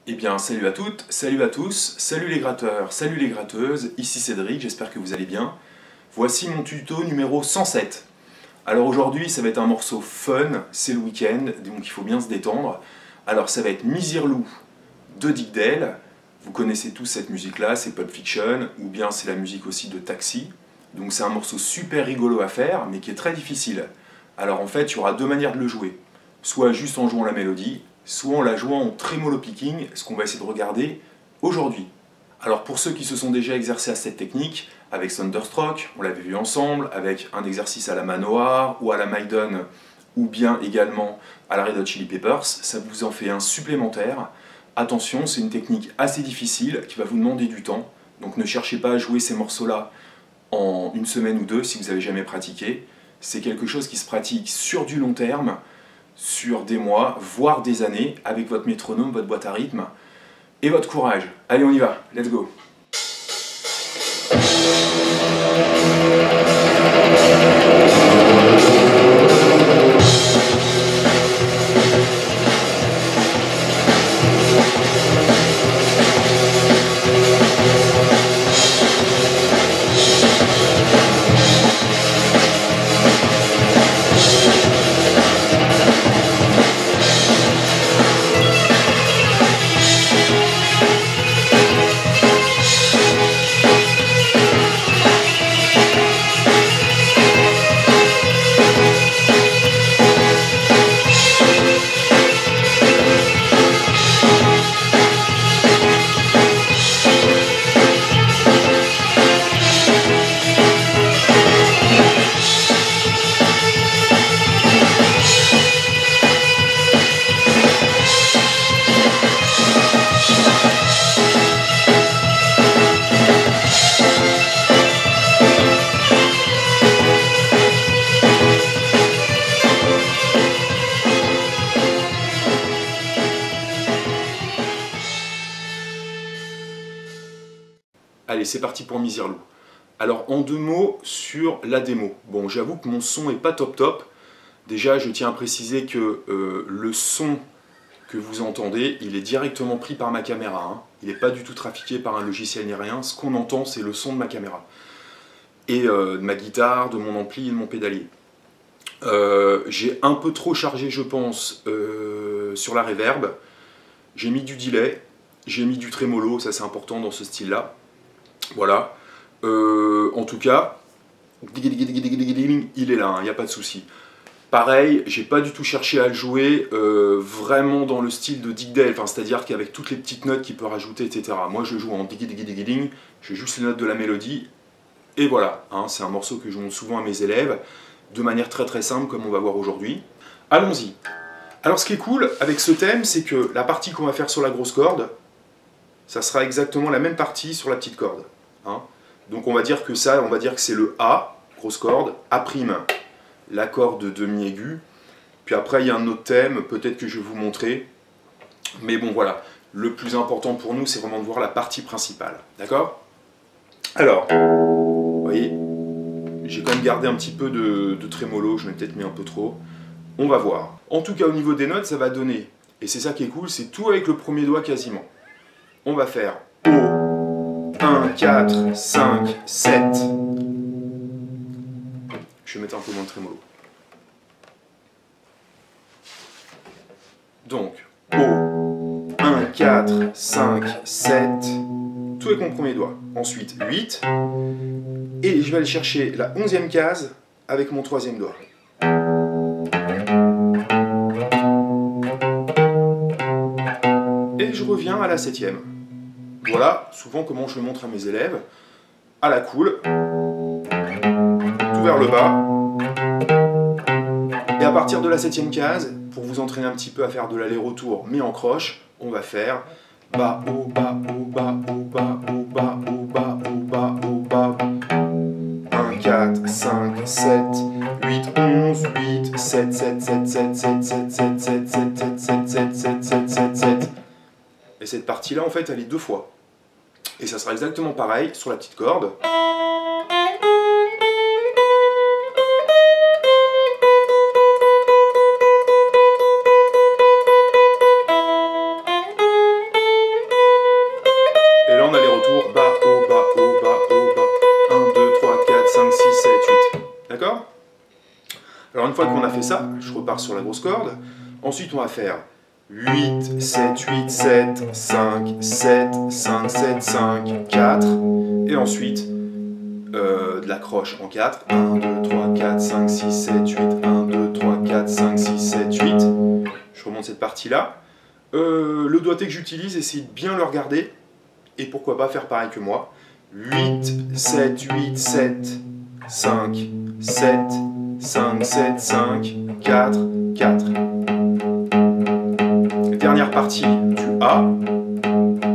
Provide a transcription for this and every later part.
Eh bien, salut à toutes, salut à tous, salut les gratteurs, salut les gratteuses, ici Cédric, j'espère que vous allez bien. Voici mon tuto numéro 107. Alors aujourd'hui, ça va être un morceau fun, c'est le week-end, donc il faut bien se détendre. Alors ça va être Misirlou de Dick Dale. Vous connaissez tous cette musique-là, c'est Pulp Fiction, ou bien c'est la musique aussi de Taxi. Donc c'est un morceau super rigolo à faire, mais qui est très difficile. Alors en fait, il y aura deux manières de le jouer. Soit juste en jouant la mélodie, soit en la jouant en tremolo picking, ce qu'on va essayer de regarder aujourd'hui. Alors pour ceux qui se sont déjà exercés à cette technique, avec Thunderstruck, on l'avait vu ensemble, avec un exercice à la Manowar ou à la Maiden, ou bien également à la Red Hot Chili Peppers, ça vous en fait un supplémentaire. Attention, c'est une technique assez difficile qui va vous demander du temps, donc ne cherchez pas à jouer ces morceaux-là en une semaine ou deux si vous n'avez jamais pratiqué. C'est quelque chose qui se pratique sur du long terme, sur des mois, voire des années, avec votre métronome, votre boîte à rythme et votre courage. Allez, on y va, let's go! Allez, c'est parti pour Misirlou. Alors, en deux mots sur la démo. Bon, j'avoue que mon son est pas top top. Déjà, je tiens à préciser que le son que vous entendez, il est directement pris par ma caméra. Hein. Il n'est pas du tout trafiqué par un logiciel ni rien. Ce qu'on entend, c'est le son de ma caméra. Et de ma guitare, de mon ampli et de mon pédalier. J'ai un peu trop chargé, je pense, sur la reverb. J'ai mis du delay, j'ai mis du trémolo, ça c'est important dans ce style-là. Voilà. En tout cas, il est là, il n'y a pas de souci. Pareil, j'ai pas du tout cherché à le jouer vraiment dans le style de Dick Dale, c'est-à-dire qu'avec toutes les petites notes qu'il peut rajouter, etc. Moi je joue en ding, j'ai juste les notes de la mélodie, et voilà, hein, c'est un morceau que je montre souvent à mes élèves, de manière très très simple comme on va voir aujourd'hui. Allons-y. Alors ce qui est cool avec ce thème, c'est que la partie qu'on va faire sur la grosse corde, ça sera exactement la même partie sur la petite corde. Hein. Donc on va dire que ça, on va dire que c'est le A, grosse corde, A', l'accord de demi-aigu. Puis après il y a un autre thème, peut-être que je vais vous montrer. Mais bon voilà, le plus important pour nous c'est vraiment de voir la partie principale. D'accord? Alors, vous voyez, j'ai quand même gardé un petit peu de trémolo, je l'ai peut-être mis un peu trop. On va voir. En tout cas au niveau des notes, ça va donner, et c'est ça qui est cool, c'est tout avec le premier doigt quasiment. On va faire O, 1, 4, 5, 7. Je vais mettre un peu moins de trémolo. Donc, O, 1, 4, 5, 7. Tout avec mon premier doigt. Ensuite, 8. Et je vais aller chercher la 11e case avec mon troisième doigt. Et je reviens à la 7e. Voilà, souvent comment je le montre à mes élèves. À la cool. Tout vers le bas. Et à partir de la 7e case, pour vous entraîner un petit peu à faire de l'aller-retour, mais en croche, on va faire bas, haut, bas, haut, bas, haut, bas, haut, bas, haut, bas, haut, bas, haut, bas. 1, 4, 5, 7, 8, 11, 8, 7, 7, 7, 7, 7, 7, 7, 7, 7, 7, 7, 7, 7, 7, 7, 7. Et cette partie-là, en fait, elle est deux fois. Et ça sera exactement pareil sur la petite corde. Alors une fois qu'on a fait ça, je repars sur la grosse corde. Ensuite on va faire 8, 7, 8, 7, 5, 7, 5, 7, 5, 4. Et ensuite de la croche en 4. 1, 2, 3, 4, 5, 6, 7, 8. 1, 2, 3, 4, 5, 6, 7, 8. Je remonte cette partie-là. Le doigté que j'utilise, essayez de bien le regarder. Et pourquoi pas faire pareil que moi. 8, 7, 8, 7, 5, 7, 5, 7, 5, 4, 4. Dernière partie du A.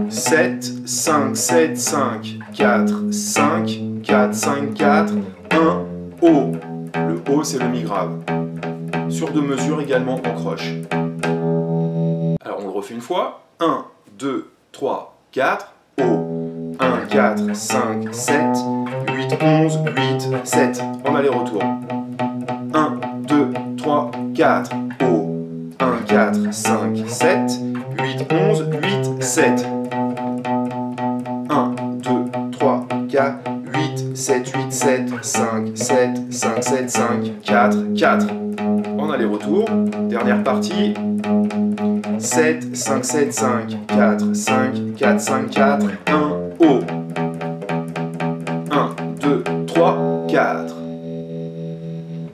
7, 5, 7, 5, 4, 5, 4, 5, 4, 1, O. Le O, c'est le mi grave. Sur 2 mesures également en croche. Alors on le refait une fois. 1, 2, 3, 4, O. 1, 4, 5, 7, 8, 11, 8, 7. En aller-retour. 1, 2, 3, 4, O. 1, 4, 5, 7, 8, 11, 8, 7. 1, 2, 3, 4, 8, 7, 8, 7, 5, 7, 5, 7, 5, 4, 4. En aller-retour. Dernière partie. 7, 5, 7, 5, 4, 5, 4, 5, 4, 1, O. 1, 2, 3, 4.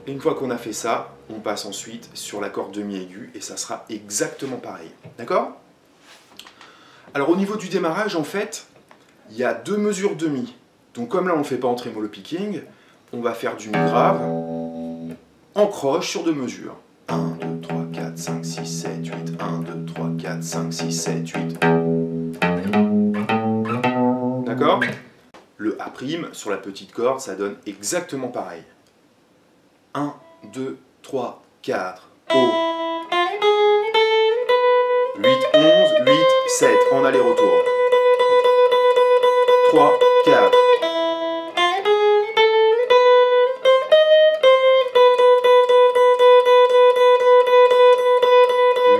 Et une fois qu'on a fait ça, on passe ensuite sur la corde de mi aigu et ça sera exactement pareil. D'accord? Alors au niveau du démarrage, en fait, il y a 2 mesures de mi. Donc comme là on ne fait pas en trémolo picking, on va faire du mi grave en croche sur 2 mesures. 1, 2, 3, 4, 5, 6, 7, 8. 1, 2, 3, 4, 5, 6, 7, 8. D'accord? Le A' sur la petite corde, ça donne exactement pareil. 1, 2, 3, 4, O. 8, 11, 8, 7. En aller-retour. 3, 4.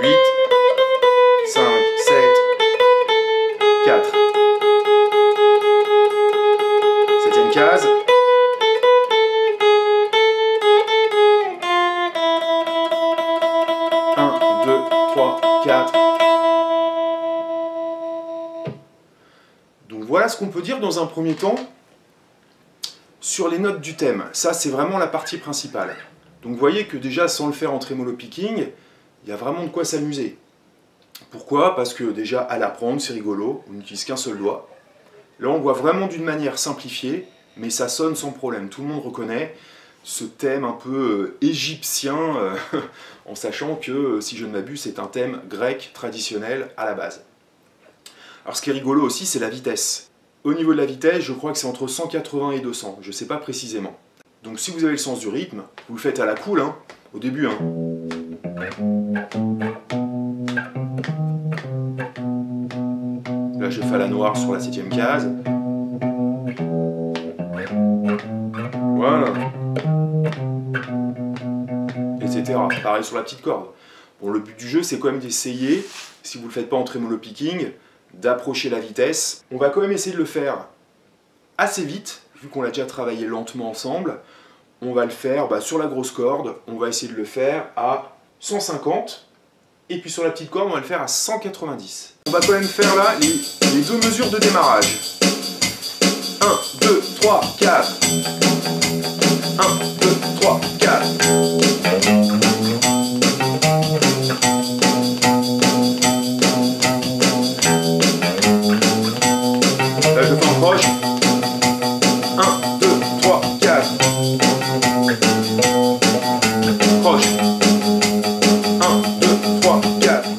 8, 5, 7, 4. 7e case. 1, 2, 3, 4. Donc voilà ce qu'on peut dire dans un premier temps sur les notes du thème. Ça, c'est vraiment la partie principale. Donc vous voyez que déjà, sans le faire en trémolo picking, il y a vraiment de quoi s'amuser. Pourquoi? Parce que déjà, à l'apprendre, c'est rigolo, on n'utilise qu'un seul doigt. Là, on voit vraiment d'une manière simplifiée, mais ça sonne sans problème. Tout le monde reconnaît ce thème un peu égyptien, en sachant que, si je ne m'abuse, c'est un thème grec traditionnel à la base. Alors ce qui est rigolo aussi, c'est la vitesse. Au niveau de la vitesse, je crois que c'est entre 180 et 200, je ne sais pas précisément. Donc si vous avez le sens du rythme, vous le faites à la cool, hein, au début. Hein. Là je fais à la noire sur la 7e case. Voilà. Etc. Pareil sur la petite corde. Bon, le but du jeu, c'est quand même d'essayer, si vous ne le faites pas en trémolo picking, d'approcher la vitesse. On va quand même essayer de le faire assez vite, vu qu'on l'a déjà travaillé lentement ensemble. On va le faire sur la grosse corde, on va essayer de le faire à 150, et puis sur la petite corde, on va le faire à 190. On va quand même faire là les 2 mesures de démarrage. 1, 2, 3, 4. 1, 2, 3, 4. Là, je fais en croche. 1, 2, 3, 4. Croche. 1, 2, 3, 4.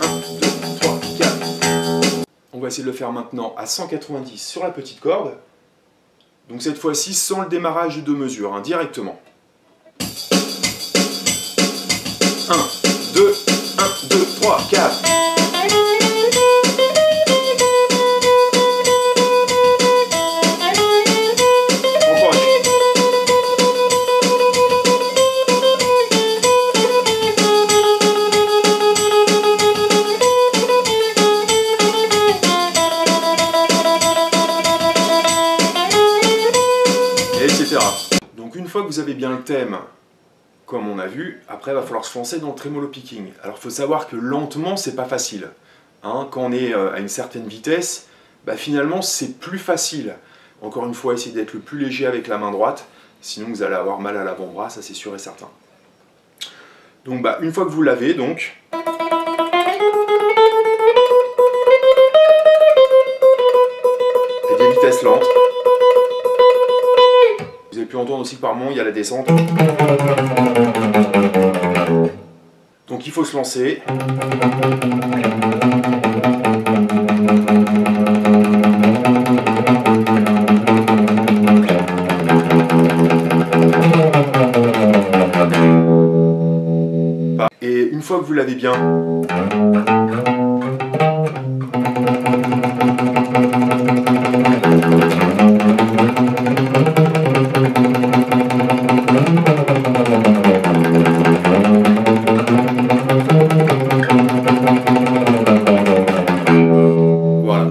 1, 2, 3, 4. On va essayer de le faire maintenant à 190 sur la petite corde. Donc cette fois-ci sans le démarrage de 2 mesures, hein, directement. 1, 2, 1, 2, 3, 4. que vous avez bien le thème, comme on a vu, après il va falloir se lancer dans le tremolo picking. Alors il faut savoir que lentement, c'est pas facile. Hein, quand on est à une certaine vitesse, bah, finalement c'est plus facile. Encore une fois, essayez d'être le plus léger avec la main droite, sinon vous allez avoir mal à l'avant-bras, ça c'est sûr et certain. Donc bah, une fois que vous l'avez, donc... et des vitesses lentes. Vous avez pu entendre aussi que par moment il y a la descente. Donc il faut se lancer. Et une fois que vous l'avez bien, voilà.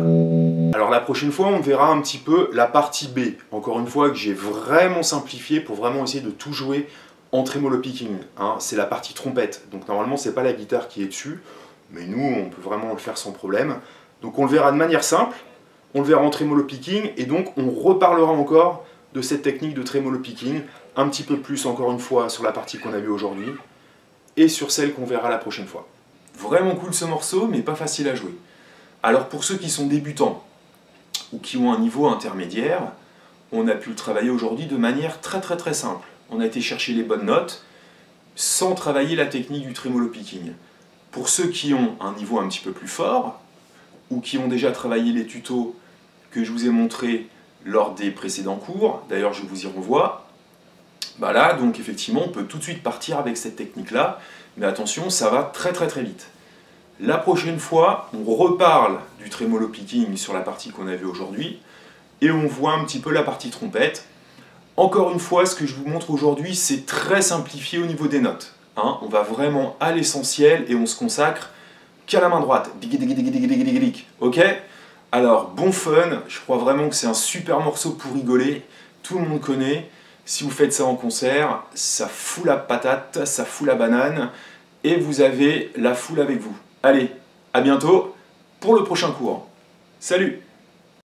Alors la prochaine fois, on verra un petit peu la partie B. Encore une fois, que j'ai vraiment simplifié pour vraiment essayer de tout jouer en tremolo picking, hein. C'est la partie trompette, donc normalement c'est pas la guitare qui est dessus, mais nous on peut vraiment le faire sans problème. Donc on le verra de manière simple, on le verra en tremolo picking, et donc on reparlera encore de cette technique de tremolo picking, un petit peu plus encore une fois sur la partie qu'on a vue aujourd'hui, et sur celle qu'on verra la prochaine fois. Vraiment cool ce morceau, mais pas facile à jouer. Alors pour ceux qui sont débutants, ou qui ont un niveau intermédiaire, on a pu le travailler aujourd'hui de manière très simple. On a été chercher les bonnes notes sans travailler la technique du tremolo picking. Pour ceux qui ont un niveau un petit peu plus fort, ou qui ont déjà travaillé les tutos que je vous ai montrés lors des précédents cours, d'ailleurs je vous y renvoie, bah là donc effectivement on peut tout de suite partir avec cette technique là, mais attention ça va très vite. La prochaine fois on reparle du tremolo picking sur la partie qu'on a vue aujourd'hui, et on voit un petit peu la partie trompette. Encore une fois, ce que je vous montre aujourd'hui, c'est très simplifié au niveau des notes. Hein, on va vraiment à l'essentiel et on se consacre qu'à la main droite. Ok? Alors, bon fun, je crois vraiment que c'est un super morceau pour rigoler. Tout le monde connaît. Si vous faites ça en concert, ça fout la patate, ça fout la banane, et vous avez la foule avec vous. Allez, à bientôt pour le prochain cours. Salut!